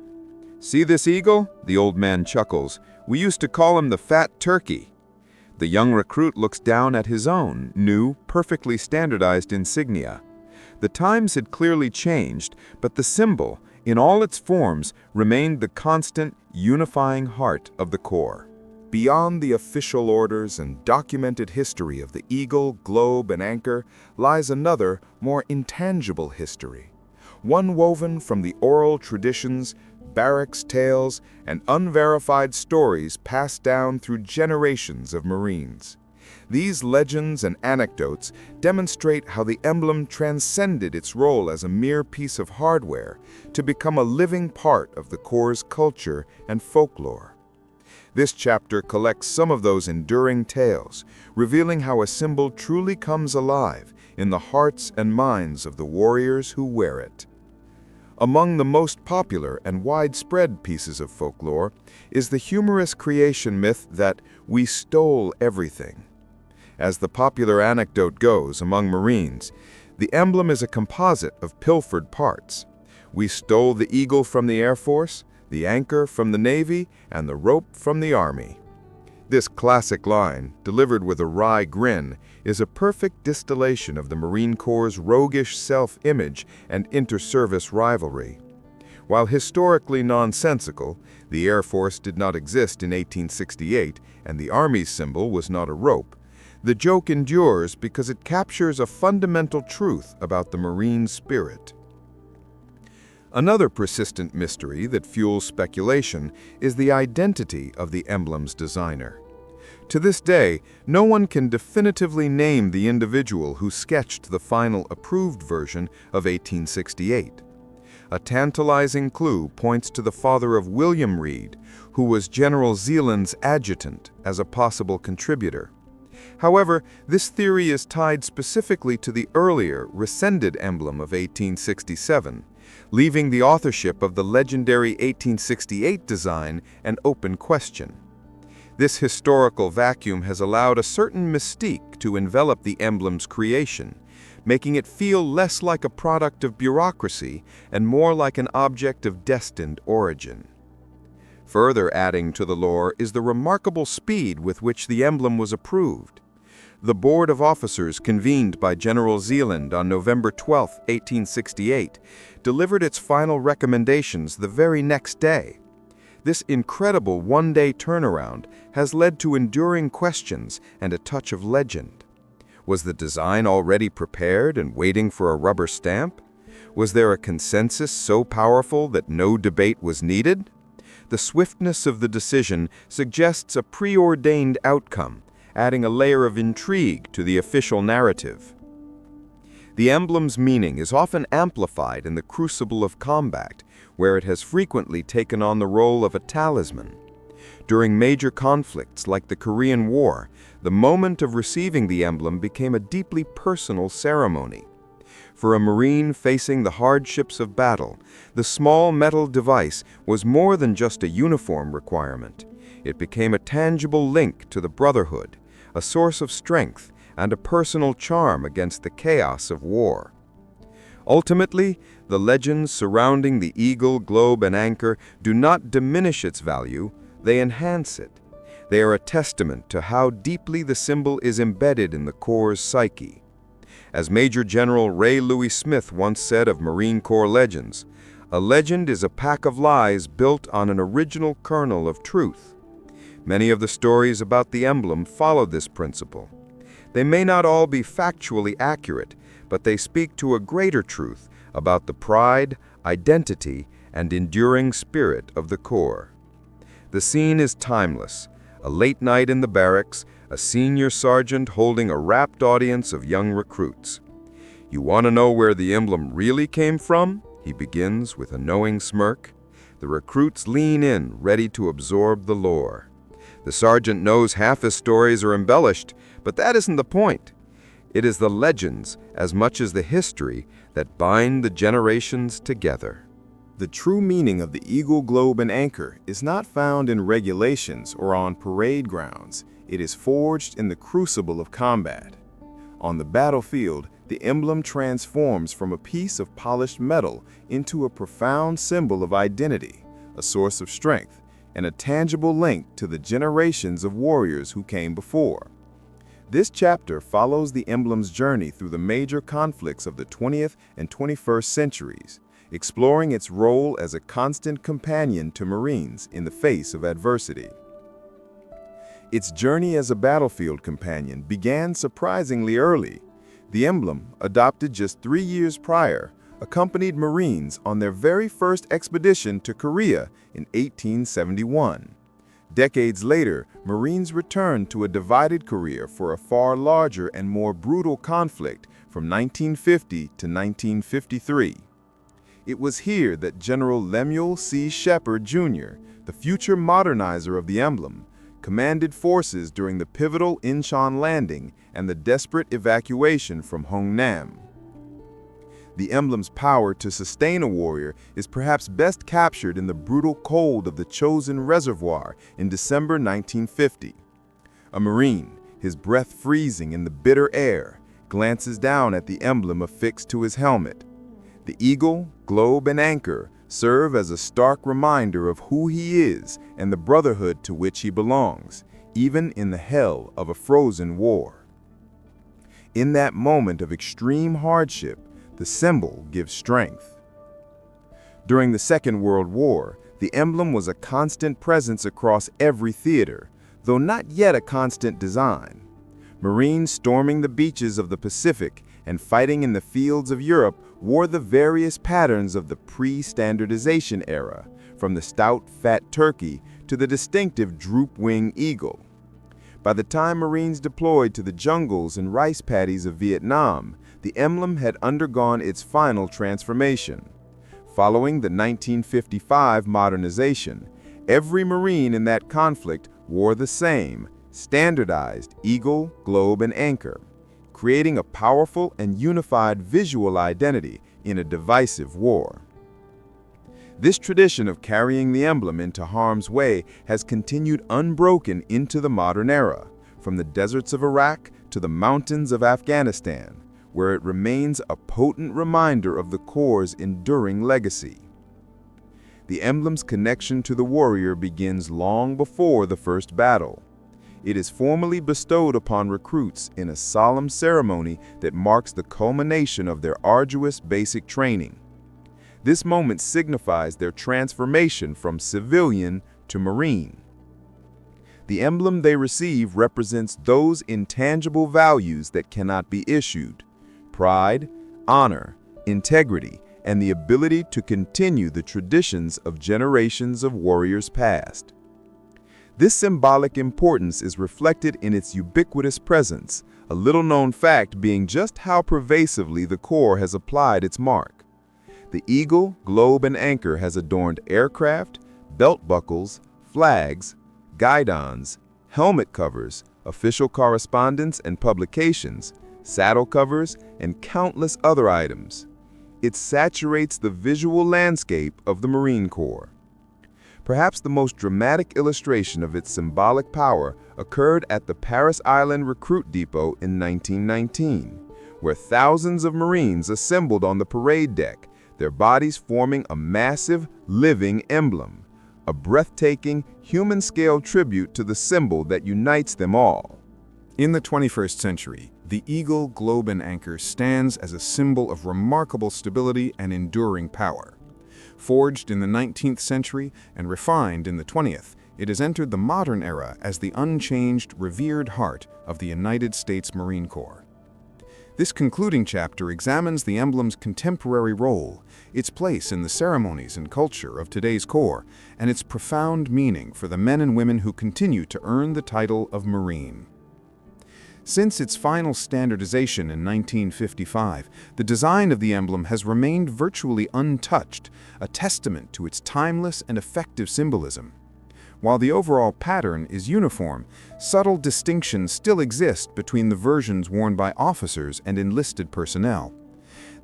"See this eagle?" The old man chuckles. "We used to call him the Fat Turkey." The young recruit looks down at his own, new, perfectly standardized insignia. The times had clearly changed, but the symbol, in all its forms, remained the constant, unifying heart of the Corps. Beyond the official orders and documented history of the eagle, globe, and anchor lies another, more intangible history, one woven from the oral traditions, barracks tales, and unverified stories passed down through generations of Marines. These legends and anecdotes demonstrate how the emblem transcended its role as a mere piece of hardware to become a living part of the Corps' culture and folklore. This chapter collects some of those enduring tales, revealing how a symbol truly comes alive in the hearts and minds of the warriors who wear it. Among the most popular and widespread pieces of folklore is the humorous creation myth that we stole everything. As the popular anecdote goes among Marines, the emblem is a composite of pilfered parts. We stole the eagle from the Air Force, the anchor from the Navy, and the rope from the Army. This classic line, delivered with a wry grin, is a perfect distillation of the Marine Corps' roguish self-image and inter-service rivalry. While historically nonsensical, the Air Force did not exist in 1868, and the Army's symbol was not a rope, the joke endures because it captures a fundamental truth about the Marine spirit. Another persistent mystery that fuels speculation is the identity of the emblem's designer. To this day, no one can definitively name the individual who sketched the final approved version of 1868. A tantalizing clue points to the father of William Reed, who was General Zeilin's adjutant, as a possible contributor. However, this theory is tied specifically to the earlier, rescinded emblem of 1867, leaving the authorship of the legendary 1868 design an open question. This historical vacuum has allowed a certain mystique to envelop the emblem's creation, making it feel less like a product of bureaucracy and more like an object of destined origin. Further adding to the lore is the remarkable speed with which the emblem was approved. The Board of Officers convened by General Zeilin on November 12, 1868, delivered its final recommendations the very next day. This incredible one-day turnaround has led to enduring questions and a touch of legend. Was the design already prepared and waiting for a rubber stamp? Was there a consensus so powerful that no debate was needed? The swiftness of the decision suggests a preordained outcome, adding a layer of intrigue to the official narrative. The emblem's meaning is often amplified in the crucible of combat, where it has frequently taken on the role of a talisman. During major conflicts like the Korean War, the moment of receiving the emblem became a deeply personal ceremony. For a Marine facing the hardships of battle, the small metal device was more than just a uniform requirement. It became a tangible link to the brotherhood, a source of strength, and a personal charm against the chaos of war. Ultimately, the legends surrounding the eagle, globe, and anchor do not diminish its value, they enhance it. They are a testament to how deeply the symbol is embedded in the Corps' psyche. As Major General Ray Louis Smith once said of Marine Corps legends, "A legend is a pack of lies built on an original kernel of truth." Many of the stories about the emblem follow this principle. They may not all be factually accurate, but they speak to a greater truth about the pride, identity, and enduring spirit of the Corps. The scene is timeless. A late night in the barracks, a senior sergeant holding a rapt audience of young recruits. "You want to know where the emblem really came from?" he begins with a knowing smirk. The recruits lean in, ready to absorb the lore. The sergeant knows half his stories are embellished, but that isn't the point. It is the legends, as much as the history, that bind the generations together. The true meaning of the eagle, globe, and anchor is not found in regulations or on parade grounds. It is forged in the crucible of combat. On the battlefield, the emblem transforms from a piece of polished metal into a profound symbol of identity, a source of strength, and a tangible link to the generations of warriors who came before. This chapter follows the emblem's journey through the major conflicts of the 20th and 21st centuries, exploring its role as a constant companion to Marines in the face of adversity. Its journey as a battlefield companion began surprisingly early. The emblem, adopted just 3 years prior, accompanied Marines on their very first expedition to Korea in 1871. Decades later, Marines returned to a divided Korea for a far larger and more brutal conflict from 1950 to 1953. It was here that General Lemuel C. Shepard, Jr., the future modernizer of the emblem, commanded forces during the pivotal Incheon landing and the desperate evacuation from Hongnam. The emblem's power to sustain a warrior is perhaps best captured in the brutal cold of the Chosin Reservoir in December 1950. A Marine, his breath freezing in the bitter air, glances down at the emblem affixed to his helmet. The eagle, globe, and anchor serve as a stark reminder of who he is and the brotherhood to which he belongs, even in the hell of a frozen war. In that moment of extreme hardship, the symbol gives strength. During the Second World War, the emblem was a constant presence across every theater, though not yet a constant design. Marines storming the beaches of the Pacific and fighting in the fields of Europe wore the various patterns of the pre-standardization era, from the stout, fat turkey to the distinctive droop-wing eagle. By the time Marines deployed to the jungles and rice paddies of Vietnam, the emblem had undergone its final transformation. Following the 1955 modernization, every Marine in that conflict wore the same, standardized eagle, globe, and anchor, creating a powerful and unified visual identity in a divisive war. This tradition of carrying the emblem into harm's way has continued unbroken into the modern era, from the deserts of Iraq to the mountains of Afghanistan, where it remains a potent reminder of the Corps' enduring legacy. The emblem's connection to the warrior begins long before the first battle. It is formally bestowed upon recruits in a solemn ceremony that marks the culmination of their arduous basic training. This moment signifies their transformation from civilian to Marine. The emblem they receive represents those intangible values that cannot be issued: pride, honor, integrity, and the ability to continue the traditions of generations of warriors past. This symbolic importance is reflected in its ubiquitous presence, a little-known fact being just how pervasively the Corps has applied its mark. The eagle, globe, and anchor has adorned aircraft, belt buckles, flags, guidons, helmet covers, official correspondence and publications, saddle covers, and countless other items. It saturates the visual landscape of the Marine Corps. Perhaps the most dramatic illustration of its symbolic power occurred at the Paris Island Recruit Depot in 1919, where thousands of Marines assembled on the parade deck, their bodies forming a massive, living emblem, a breathtaking, human-scale tribute to the symbol that unites them all. In the 21st century, the eagle, globe, and anchor stands as a symbol of remarkable stability and enduring power. Forged in the 19th century and refined in the 20th, it has entered the modern era as the unchanged, revered heart of the United States Marine Corps. This concluding chapter examines the emblem's contemporary role, its place in the ceremonies and culture of today's Corps, and its profound meaning for the men and women who continue to earn the title of Marine. Since its final standardization in 1955, the design of the emblem has remained virtually untouched, a testament to its timeless and effective symbolism. While the overall pattern is uniform, subtle distinctions still exist between the versions worn by officers and enlisted personnel.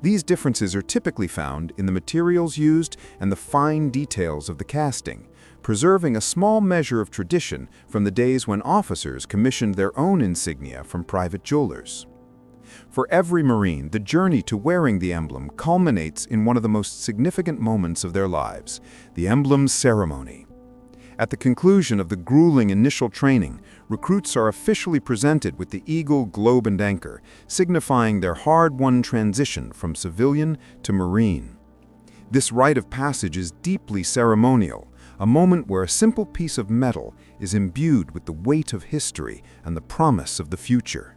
These differences are typically found in the materials used and the fine details of the casting, preserving a small measure of tradition from the days when officers commissioned their own insignia from private jewelers. For every Marine, the journey to wearing the emblem culminates in one of the most significant moments of their lives, the emblem's ceremony. At the conclusion of the grueling initial training, recruits are officially presented with the eagle, globe, and anchor, signifying their hard-won transition from civilian to Marine. This rite of passage is deeply ceremonial, a moment where a simple piece of metal is imbued with the weight of history and the promise of the future.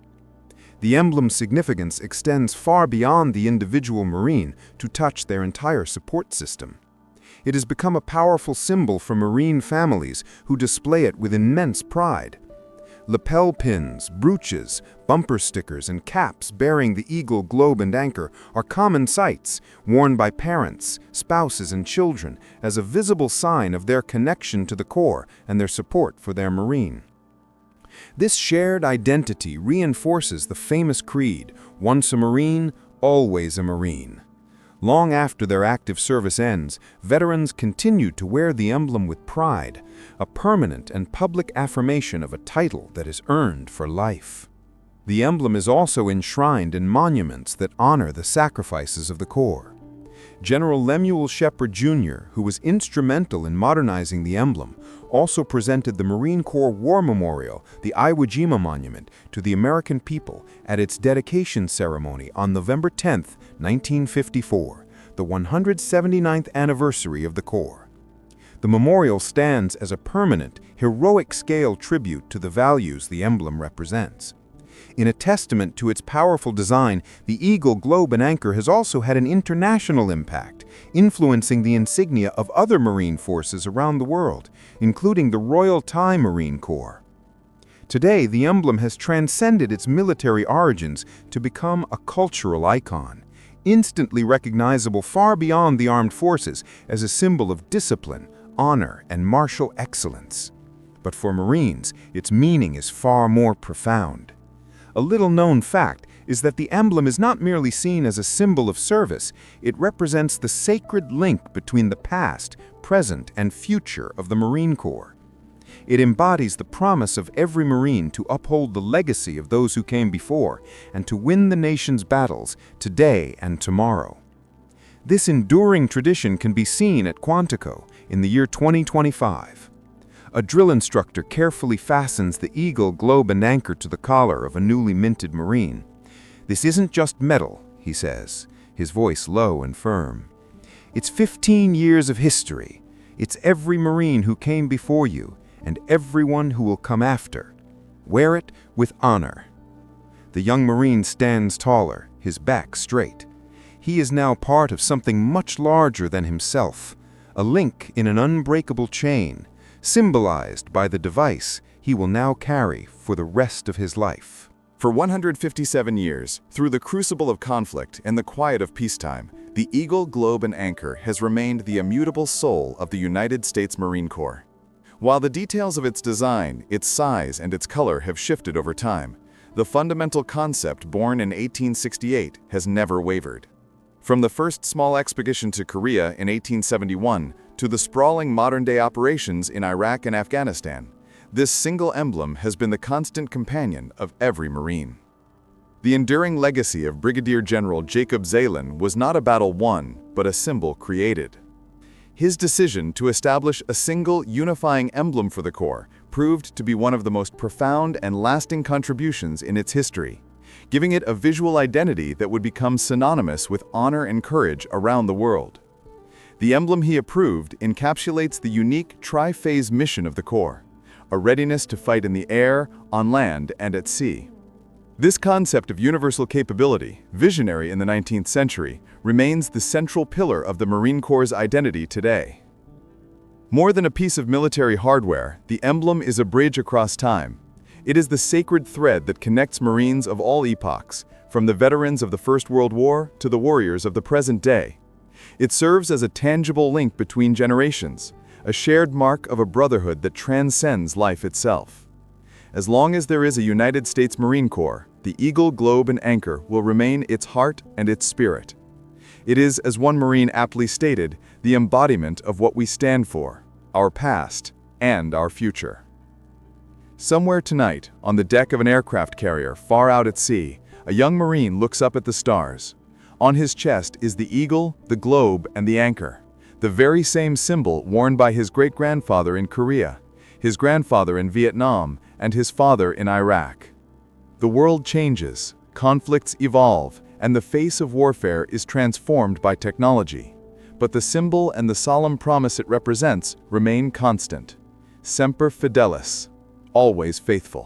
The emblem's significance extends far beyond the individual Marine to touch their entire support system. It has become a powerful symbol for Marine families who display it with immense pride. Lapel pins, brooches, bumper stickers, and caps bearing the eagle, globe, and anchor are common sights, worn by parents, spouses, and children as a visible sign of their connection to the Corps and their support for their Marine. This shared identity reinforces the famous creed, "Once a Marine, always a Marine." Long after their active service ends, veterans continue to wear the emblem with pride, a permanent and public affirmation of a title that is earned for life. The emblem is also enshrined in monuments that honor the sacrifices of the Corps. General Lemuel Shepard Jr., who was instrumental in modernizing the emblem, also presented the Marine Corps War Memorial, the Iwo Jima Monument, to the American people at its dedication ceremony on November 10, 1954, the 179th anniversary of the Corps. The memorial stands as a permanent, heroic-scale tribute to the values the emblem represents. In a testament to its powerful design, the eagle, globe, and anchor has also had an international impact, influencing the insignia of other Marine forces around the world, including the Royal Thai Marine Corps. Today, the emblem has transcended its military origins to become a cultural icon, instantly recognizable far beyond the armed forces as a symbol of discipline, honor, and martial excellence. But for Marines, its meaning is far more profound. A little-known fact is that the emblem is not merely seen as a symbol of service, it represents the sacred link between the past, present, and future of the Marine Corps. It embodies the promise of every Marine to uphold the legacy of those who came before and to win the nation's battles today and tomorrow. This enduring tradition can be seen at Quantico in the year 2025. A drill instructor carefully fastens the eagle, globe, and anchor to the collar of a newly minted Marine. "This isn't just metal," he says, his voice low and firm. "It's 15 years of history. It's every Marine who came before you and everyone who will come after. Wear it with honor." The young Marine stands taller, his back straight. He is now part of something much larger than himself, a link in an unbreakable chain, symbolized by the device he will now carry for the rest of his life. For 157 years, through the crucible of conflict and the quiet of peacetime, the eagle, globe, and anchor has remained the immutable soul of the United States Marine Corps. While the details of its design, its size, and its color have shifted over time, the fundamental concept born in 1868 has never wavered. From the first small expedition to Korea in 1871 to the sprawling modern-day operations in Iraq and Afghanistan, this single emblem has been the constant companion of every Marine. The enduring legacy of Brigadier General Jacob Zeilin was not a battle won, but a symbol created. His decision to establish a single unifying emblem for the Corps proved to be one of the most profound and lasting contributions in its history, giving it a visual identity that would become synonymous with honor and courage around the world. The emblem he approved encapsulates the unique tri-phase mission of the Corps, a readiness to fight in the air, on land, and at sea. This concept of universal capability, visionary in the 19th century, remains the central pillar of the Marine Corps' identity today. More than a piece of military hardware, the emblem is a bridge across time. It is the sacred thread that connects Marines of all epochs, from the veterans of the First World War to the warriors of the present day. It serves as a tangible link between generations, a shared mark of a brotherhood that transcends life itself. As long as there is a United States Marine Corps, the eagle, globe, and anchor will remain its heart and its spirit. It is, as one Marine aptly stated, the embodiment of what we stand for, our past and our future. Somewhere tonight, on the deck of an aircraft carrier far out at sea, a young Marine looks up at the stars. On his chest is the eagle, the globe, and the anchor, the very same symbol worn by his great-grandfather in Korea, his grandfather in Vietnam, and his father in Iraq. The world changes, conflicts evolve, and the face of warfare is transformed by technology. But the symbol and the solemn promise it represents remain constant. Semper Fidelis, always faithful.